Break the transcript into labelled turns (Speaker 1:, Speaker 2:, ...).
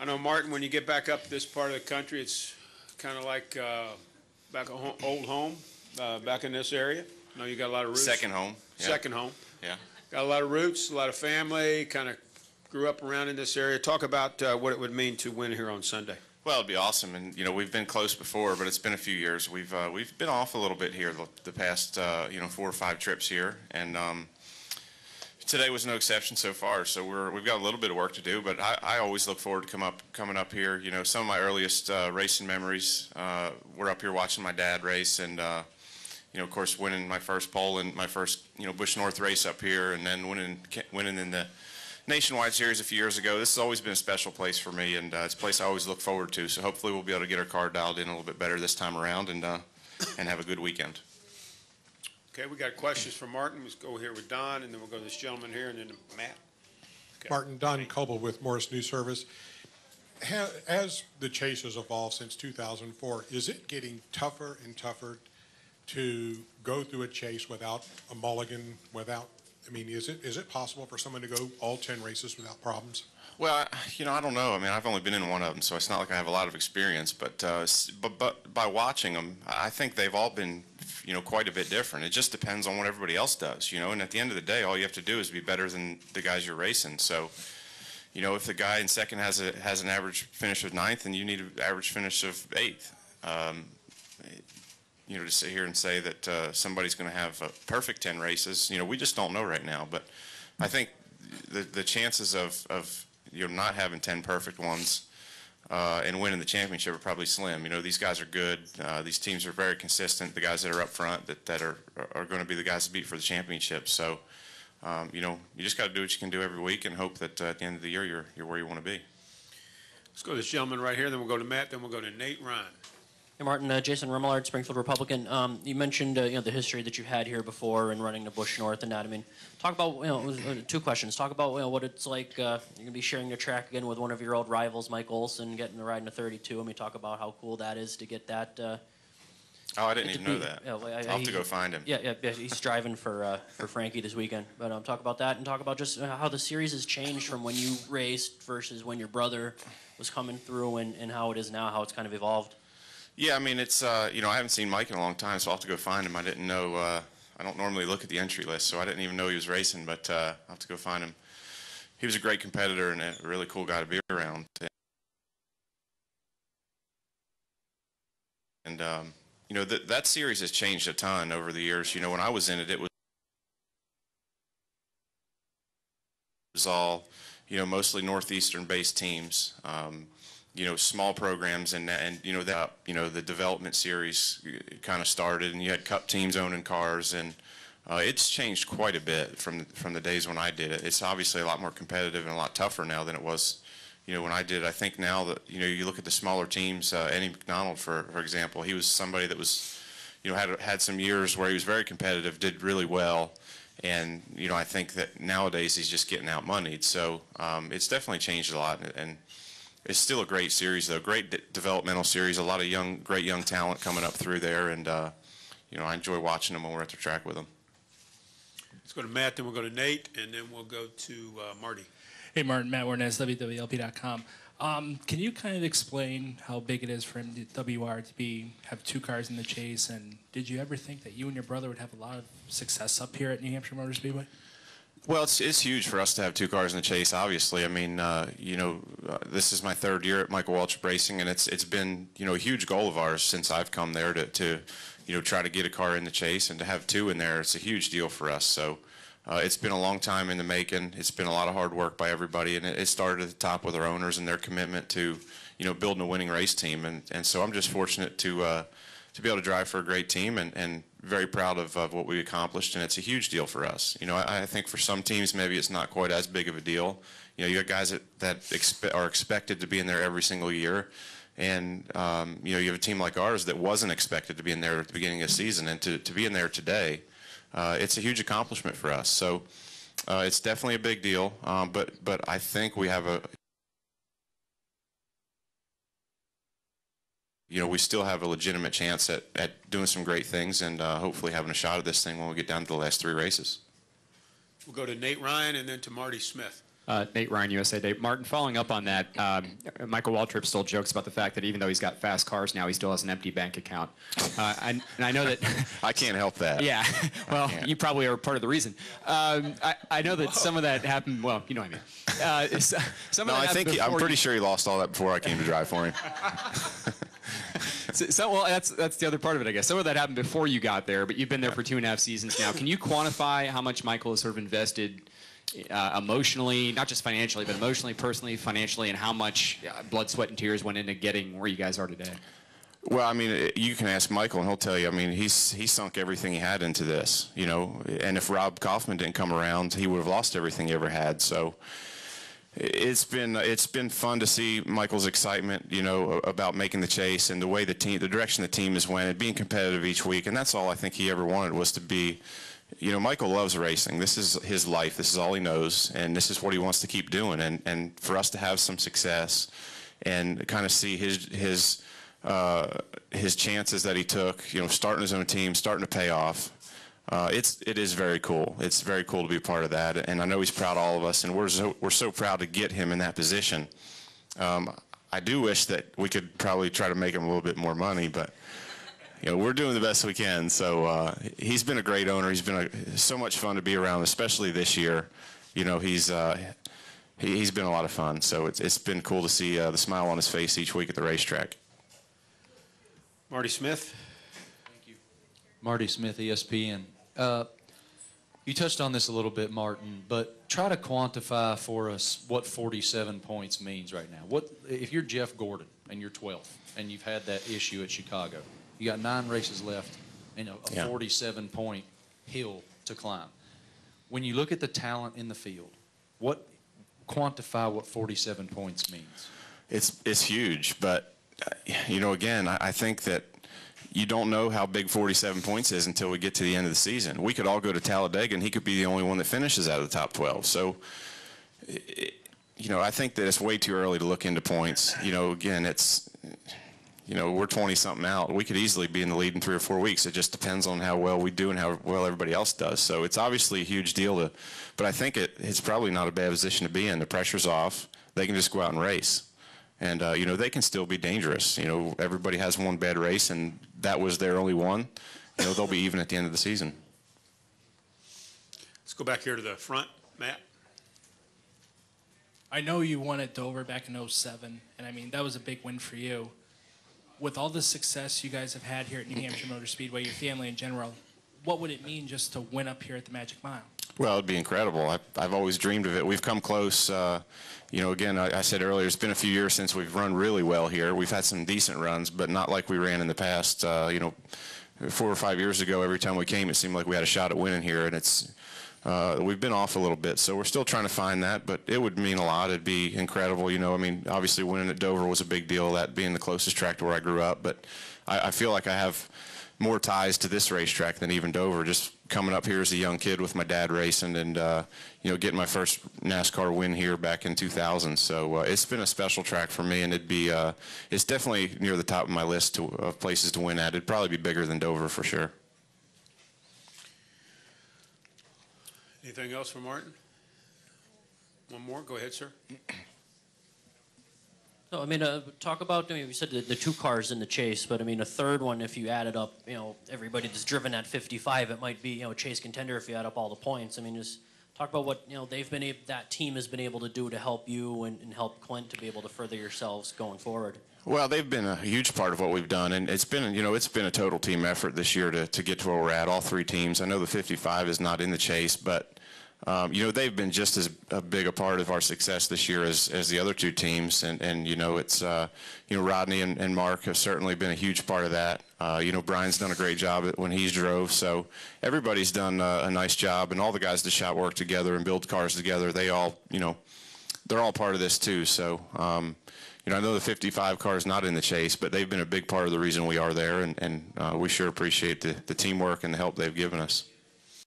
Speaker 1: I know, Martin, when you get back up this part of the country, it's kind of like back old home, back in this area. I know you got a lot of roots.
Speaker 2: Second home.
Speaker 1: Yeah. Second home.
Speaker 2: Yeah.
Speaker 1: Got a lot of roots, a lot of family, kind of grew up around in this area. Talk about what it would mean to win here on Sunday.
Speaker 2: Well, it'd be awesome, and we've been close before, but it's been a few years. We've been off a little bit here the past 4 or 5 trips here, and today was no exception so far. So we've got a little bit of work to do, but I always look forward to coming up here. Some of my earliest racing memories were up here watching my dad race, and of course winning my first pole and my first Busch North race up here, and then winning in the Nationwide Series a few years ago. This has always been a special place for me, and it's a place I always look forward to. So hopefully we'll be able to get our car dialed in a little bit better this time around, and have a good weekend.
Speaker 1: Okay, we got questions from Martin. Let's go here with Don, and then we'll go to this gentleman here, and then Matt. Okay.
Speaker 3: Martin, Don Coble with Morris News Service. As the chase has evolved since 2004, is it getting tougher and tougher to go through a chase without a mulligan, is it possible for someone to go all 10 races without problems?
Speaker 2: Well, I don't know. I've only been in one of them, so it's not like I have a lot of experience. But by watching them, I think they've all been, quite a bit different. It just depends on what everybody else does, And at the end of the day, all you have to do is be better than the guys you're racing. So, if the guy in second has an average finish of 9th, and you need an average finish of 8th. To sit here and say that somebody's going to have perfect 10 races, we just don't know right now. But I think the chances of not having 10 perfect ones and winning the championship are probably slim. These guys are good. These teams are very consistent. The guys that are up front that are going to be the guys to beat for the championship. So, you just got to do what you can do every week and hope that at the end of the year you're where you want to be.
Speaker 1: Let's go to this gentleman right here. Then we'll go to Matt. Then we'll go to Nate Ryan.
Speaker 4: Hey, Martin, Jason Remillard, Springfield Republican. You mentioned the history that you've had here before and running to Busch North and that. Talk about 2 questions. Talk about what it's like. You're gonna be sharing your track again with one of your old rivals, Mike Olson, getting to ride in a 32. Talk about how cool that is to get that.
Speaker 2: Oh, I didn't even know that. I'll have to go find him.
Speaker 4: Yeah, he's driving for Frankie this weekend. But talk about that and talk about just how the series has changed from when you raced versus when your brother was coming through and how it is now, how it's kind of evolved.
Speaker 2: Yeah, it's I haven't seen Mike in a long time, so I'll have to go find him. I didn't know. I don't normally look at the entry list, so I didn't even know he was racing. But I'll have to go find him. He was a great competitor and a really cool guy to be around. And that series has changed a ton over the years. When I was in it, it was all mostly northeastern-based teams. Small programs, and the development series kind of started, and you had cup teams owning cars, and it's changed quite a bit from the days when I did it. It's obviously a lot more competitive and a lot tougher now than it was, when I did it. I think now that you look at the smaller teams, Eddie McDonald, for example, he was somebody that was, had some years where he was very competitive, did really well. And, I think that nowadays he's just getting outmoneyed. So it's definitely changed a lot, and it's still a great series, though. Great developmental series. A lot of great young talent coming up through there, and I enjoy watching them when we're at the track with them.
Speaker 1: Let's go to Matt, then we'll go to Nate, and then we'll go to Marty.
Speaker 5: Hey, Martin, Matt Warnes, WWLP.com. Can you kind of explain how big it is for MWR to have 2 cars in the chase, and did you ever think that you and your brother would have a lot of success up here at New Hampshire Motor Speedway?
Speaker 2: Well, it's huge for us to have 2 cars in the chase, obviously. This is my 3rd year at Michael Waltrip Racing, and it's been, a huge goal of ours since I've come there to try to get a car in the chase, and to have 2 in there, it's a huge deal for us. So it's been a long time in the making. It's been a lot of hard work by everybody, and it started at the top with our owners and their commitment to, building a winning race team. And so I'm just fortunate to be able to drive for a great team, and very proud of what we accomplished, and it's a huge deal for us. I think for some teams maybe it's not quite as big of a deal. You got guys that are expected to be in there every single year, and you have a team like ours that wasn't expected to be in there at the beginning of the season, and to be in there today, it's a huge accomplishment for us. So it's definitely a big deal, but I think we have we still have a legitimate chance at doing some great things, and hopefully having a shot at this thing when we get down to the last 3 races.
Speaker 1: We'll go to Nate Ryan and then to Marty Smith.
Speaker 6: Nate Ryan, USA Today. Martin, following up on that, Michael Waltrip still jokes about the fact that even though he's got fast cars now, he still has an empty bank account. And I know that...
Speaker 2: I can't help that.
Speaker 6: Yeah, well, you probably are part of the reason. I know that some of that happened, well, you know what I mean. Some of that happened
Speaker 2: I'm
Speaker 6: before
Speaker 2: pretty sure he lost all that before I came to drive for him.
Speaker 6: Well, that's the other part of it, I guess. Some of that happened before you got there, but you've been there for 2.5 seasons now. Can you quantify how much Michael has sort of invested emotionally, not just financially, but emotionally, personally, financially, and how much blood, sweat, and tears went into getting where you guys are today?
Speaker 2: Well, I mean, you can ask Michael, and he'll tell you. I mean, he sunk everything he had into this, you know. And if Rob Kaufman didn't come around, he would have lost everything he ever had. So it's been fun to see Michael's excitement, you know, about making the chase and the way the direction the team has went, and being competitive each week. And that's all I think he ever wanted, was to be. You know, Michael loves racing. This is his life. This is all he knows, and this is what he wants to keep doing. And for us to have some success and kind of see his chances that he took, you know, starting his own team, starting to pay off, it is very cool. It's very cool to be a part of that, and I know he's proud of all of us, and we're so proud to get him in that position. I do wish that we could probably try to make him a little bit more money, but you know, we're doing the best we can. So he's been a great owner. He's been so much fun to be around, especially this year. You know, he's been a lot of fun. So it's been cool to see the smile on his face each week at the racetrack.
Speaker 1: Marty Smith.
Speaker 7: Thank you. Marty Smith, ESPN. You touched on this a little bit, Martin, but try to quantify for us what 47 points means right now. What if you're Jeff Gordon and you're 12th and you've had that issue at Chicago? You got 9 races left and a 47-point hill to climb. When you look at the talent in the field, quantify what 47 points means?
Speaker 2: It's huge, but you know, again, I think that you don't know how big 47 points is until we get to the end of the season. We could all go to Talladega, and he could be the only one that finishes out of the top 12. So, you know, I think that it's way too early to look into points. You know, again, you know, we're 20-something out. We could easily be in the lead in 3 or 4 weeks. It just depends on how well we do and how well everybody else does. So it's obviously a huge deal but I think it's probably not a bad position to be in. The pressure's off. They can just go out and race. And, you know, they can still be dangerous. You know, everybody has one bad race, and that was their only one. You know, they'll be even at the end of the season.
Speaker 1: Let's go back here to the front. Matt.
Speaker 5: I know you won at Dover back in '07, and I mean, that was a big win for you. With all the success you guys have had here at New Hampshire Motor Speedway, your family in general, what would it mean just to win up here at the Magic Mile?
Speaker 2: Well, it'd be incredible. I've always dreamed of it. We've come close. You know, again, I said earlier, it's been a few years since we've run really well here. We've had some decent runs, but not like we ran in the past. You know, 4 or 5 years ago, every time we came, it seemed like we had a shot at winning here, and we've been off a little bit. So we're still trying to find that, but it would mean a lot. It'd be incredible. You know, I mean, obviously winning at Dover was a big deal, that being the closest track to where I grew up. But I feel like I have more ties to this racetrack than even Dover. Just coming up here as a young kid with my dad racing, and you know, getting my first NASCAR win here back in 2000. So it's been a special track for me, and it's definitely near the top of my list of places to win at. It'd probably be bigger than Dover for sure.
Speaker 1: Anything else for Martin? One more. Go ahead, sir.
Speaker 4: So, I mean, talk about, I mean, you said the 2 cars in the chase, but I mean, a third one, if you added up, you know, everybody that's driven at 55, it might be, you know, a chase contender if you add up all the points. I mean, just talk about what, you know, that team has been able to do to help you and help Clint to be able to further yourselves going forward.
Speaker 2: Well, they've been a huge part of what we've done, and it's been a total team effort this year to get to where we're at, all 3 teams. I know the 55 is not in the chase, but you know, they've been just as big a part of our success this year as the other 2 teams, and you know, it's you know, Rodney and Mark have certainly been a huge part of that. You know, Brian's done a great job when he's drove, so everybody's done a nice job, and all the guys at the shop work together and build cars together. They all, you know, they're all part of this too. So you know, I know the 55 car is not in the chase, but they've been a big part of the reason we are there, and we sure appreciate the teamwork and the help they've given us.